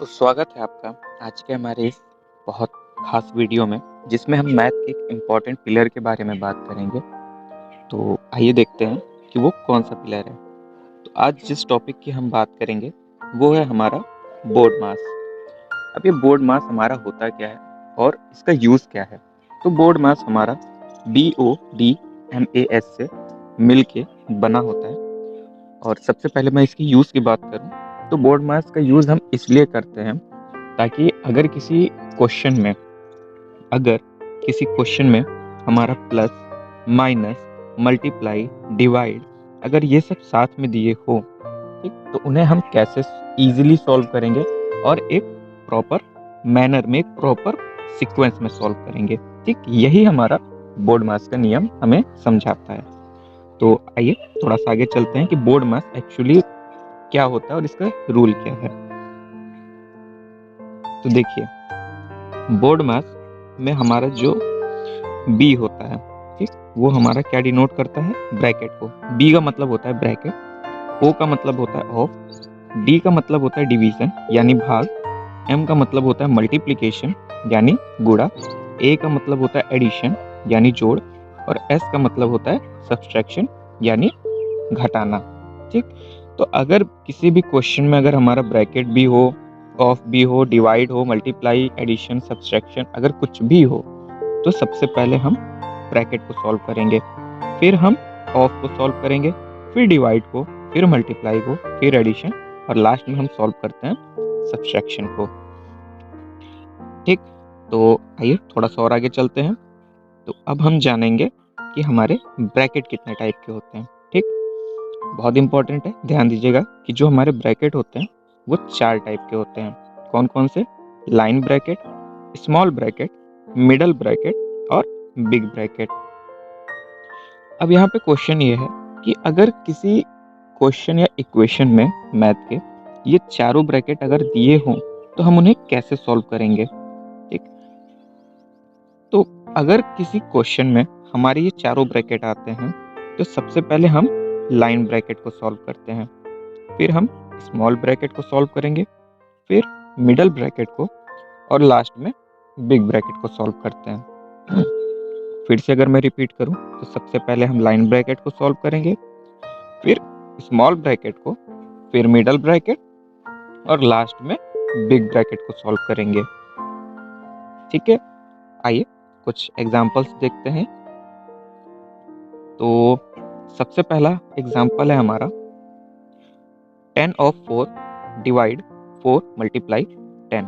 तो स्वागत है आपका आज के हमारे इस बहुत खास वीडियो में, जिसमें हम मैथ के एक इम्पॉर्टेंट पिलर के बारे में बात करेंगे। तो आइए देखते हैं कि वो कौन सा पिलर है। तो आज जिस टॉपिक की हम बात करेंगे वो है हमारा बोर्ड मास। अब ये बोर्ड मास हमारा होता क्या है और इसका यूज़ क्या है। तो बोर्ड मास हमारा BODMAS से मिल के बना होता है। और सबसे पहले मैं इसकी यूज़ की बात करूँ तो बोर्ड मास का यूज़ हम इसलिए करते हैं ताकि अगर किसी क्वेश्चन में हमारा प्लस, माइनस, मल्टीप्लाई, डिवाइड अगर ये सब साथ में दिए हो, ठीक, तो उन्हें हम कैसे इजीली सॉल्व करेंगे और एक प्रॉपर मैनर में, एक प्रॉपर सीक्वेंस में सॉल्व करेंगे। ठीक, यही हमारा बोर्ड मास का नियम हमें समझाता है। तो आइए थोड़ा सा आगे चलते हैं कि बोर्ड मास एक्चुअली क्या होता है और इसका रूल क्या है। तो देखिए, बोर्ड मास में हमारा जो बी होता है, ठीक, वो हमारा क्या डिनोट करता है, ब्रैकेट को। बी का मतलब होता है ब्रैकेट, ओ का मतलब होता है ऑफ, डी का मतलब होता है डिवीजन यानी भाग, एम का मतलब होता है मल्टीप्लिकेशन यानी गुणा, ए का मतलब होता है एडिशन यानी जोड़, और एस का मतलब होता है सब्सट्रैक्शन यानी घटाना। ठीक, तो अगर किसी भी क्वेश्चन में अगर हमारा ब्रैकेट भी हो, ऑफ भी हो, डिवाइड हो, मल्टीप्लाई, एडिशन, सब्सट्रैक्शन अगर कुछ भी हो, तो सबसे पहले हम ब्रैकेट को सॉल्व करेंगे, फिर हम ऑफ को सॉल्व करेंगे, फिर डिवाइड को, फिर मल्टीप्लाई को, फिर एडिशन, और लास्ट में हम सॉल्व करते हैं सब्सट्रैक्शन को। ठीक, तो आइए थोड़ा सा और आगे चलते हैं। तो अब हम जानेंगे कि हमारे ब्रैकेट कितने टाइप के होते हैं। ठीक, बहुत इंपॉर्टेंट है, ध्यान दीजिएगा कि जो हमारे ब्रैकेट होते हैं वो 4 टाइप के होते हैं। कौन कौन से? Line bracket, small bracket, middle bracket और बिग ब्रैकेट। अब यहाँ पे क्वेश्चन ये है कि अगर किसी क्वेश्चन या इक्वेशन में मैथ के ये चारों ब्रैकेट अगर दिए हों तो हम उन्हें कैसे सॉल्व करेंगे। ठीक, तो अगर किसी क्वेश्चन में हमारे ये चारों ब्रैकेट आते हैं तो सबसे पहले हम लाइन ब्रैकेट को सॉल्व करते हैं, फिर हम स्मॉल ब्रैकेट को सॉल्व करेंगे, फिर मिडल ब्रैकेट को, और लास्ट में बिग ब्रैकेट को सॉल्व करते हैं। फिर से अगर मैं रिपीट करूं तो सबसे पहले हम लाइन ब्रैकेट को सॉल्व करेंगे, फिर स्मॉल ब्रैकेट को, फिर मिडल ब्रैकेट, और लास्ट में बिग ब्रैकेट को सॉल्व करेंगे। ठीक है, आइए कुछ एग्जांपल्स देखते हैं। तो सबसे पहला एग्जांपल है हमारा 10 ऑफ 4 डिवाइड 4 मल्टीप्लाई 10।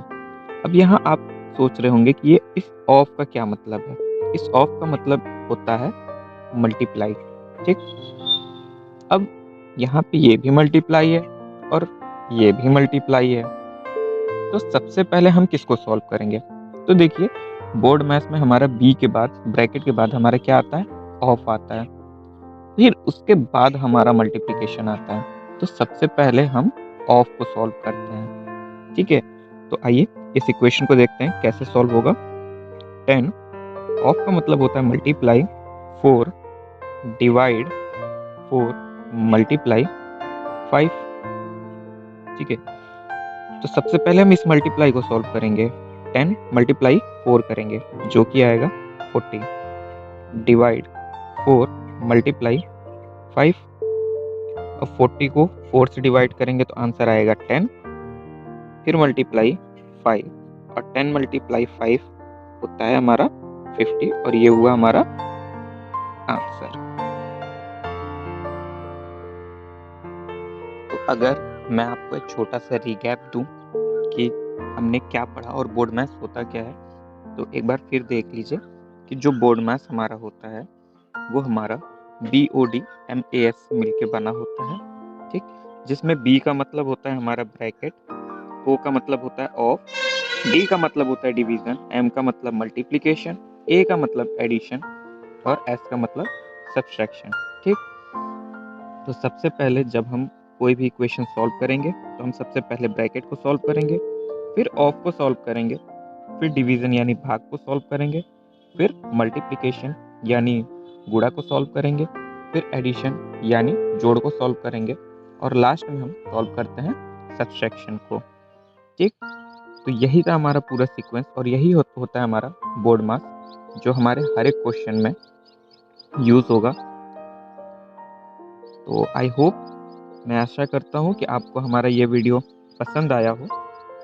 अब यहाँ आप सोच रहे होंगे कि ये इस ऑफ का क्या मतलब है। इस ऑफ का मतलब होता है मल्टीप्लाई। ठीक, अब यहाँ पे ये भी मल्टीप्लाई है और ये भी मल्टीप्लाई है, तो सबसे पहले हम किसको सॉल्व करेंगे। तो देखिए, बोर्ड मैथ्स में हमारा बी के बाद, ब्रैकेट के बाद हमारा क्या आता है, ऑफ आता है, फिर उसके बाद हमारा मल्टीप्लिकेशन आता है। तो सबसे पहले हम ऑफ को सॉल्व करते हैं। ठीक है, तो आइए इस इक्वेशन को देखते हैं कैसे सॉल्व होगा। 10 ऑफ का मतलब होता है मल्टीप्लाई 4 डिवाइड 4 मल्टीप्लाई 5। ठीक है, तो सबसे पहले हम इस मल्टीप्लाई को सॉल्व करेंगे। 10 मल्टीप्लाई 4 करेंगे जो कि आएगा 40, डिवाइड 4 मल्टीप्लाई 5। अब 40 को 4 से डिवाइड करेंगे तो आंसर आएगा 10, फिर मल्टीप्लाई 5, और 10 मल्टीप्लाई 5 होता है हमारा 50, और ये हुआ हमारा आंसर। तो अगर मैं आपको एक छोटा सा रिकैप दूं कि हमने क्या पढ़ा और बोर्ड मैथ्स होता क्या है, तो एक बार फिर देख लीजिए कि जो बोर्ड मैथ्स हमारा होता है वो हमारा BODMAS मिलके बना होता है। ठीक, जिसमें B का मतलब होता है हमारा ब्रैकेट, O का मतलब होता है ऑफ, D का मतलब होता है डिवीजन, M का मतलब मल्टीप्लिकेशन, A का मतलब एडिशन, और S का मतलब सब्सट्रैक्शन। ठीक, तो सबसे पहले जब हम कोई भी इक्वेशन सॉल्व करेंगे तो हम सबसे पहले ब्रैकेट को सॉल्व करेंगे, फिर ऑफ को सॉल्व करेंगे, फिर डिवीजन यानी भाग को सॉल्व करेंगे, फिर मल्टीप्लिकेशन यानी गुणा को सॉल्व करेंगे, फिर एडिशन यानी जोड़ को सॉल्व करेंगे, और लास्ट में हम सॉल्व करते हैं सब्सट्रैक्शन को। ठीक। तो यही था हमारा पूरा सीक्वेंस और यही होता है हमारा बोर्ड मास, जो हमारे हर एक क्वेश्चन में यूज होगा। तो आई होप, मैं आशा करता हूँ कि आपको हमारा ये वीडियो पसंद आया हो।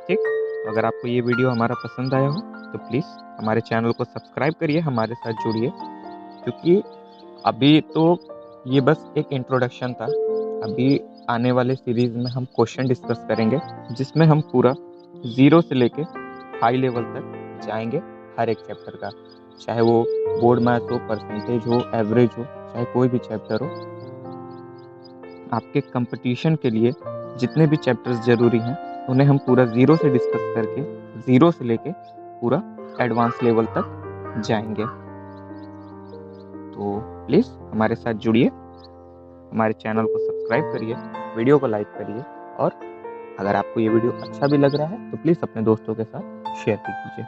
ठीक। तो अगर आपको ये वीडियो हमारा पसंद आया हो तो प्लीज़ हमारे चैनल को सब्सक्राइब करिए, हमारे साथ जुड़िए, क्योंकि अभी तो ये बस एक इंट्रोडक्शन था। अभी आने वाले सीरीज में हम क्वेश्चन डिस्कस करेंगे, जिसमें हम पूरा ज़ीरो से लेके हाई लेवल तक जाएंगे हर एक चैप्टर का, चाहे वो बोर्ड मैथ्स हो, परसेंटेज हो, एवरेज हो, चाहे कोई भी चैप्टर हो। आपके कंपटीशन के लिए जितने भी चैप्टर्स ज़रूरी हैं उन्हें हम पूरा ज़ीरो से डिस्कस करके, ज़ीरो से लेके पूरा एडवांस लेवल तक जाएंगे। तो प्लीज़ हमारे साथ जुड़िए, हमारे चैनल को सब्सक्राइब करिए, वीडियो को लाइक करिए, और अगर आपको ये वीडियो अच्छा भी लग रहा है तो प्लीज़ अपने दोस्तों के साथ शेयर भी कीजिए।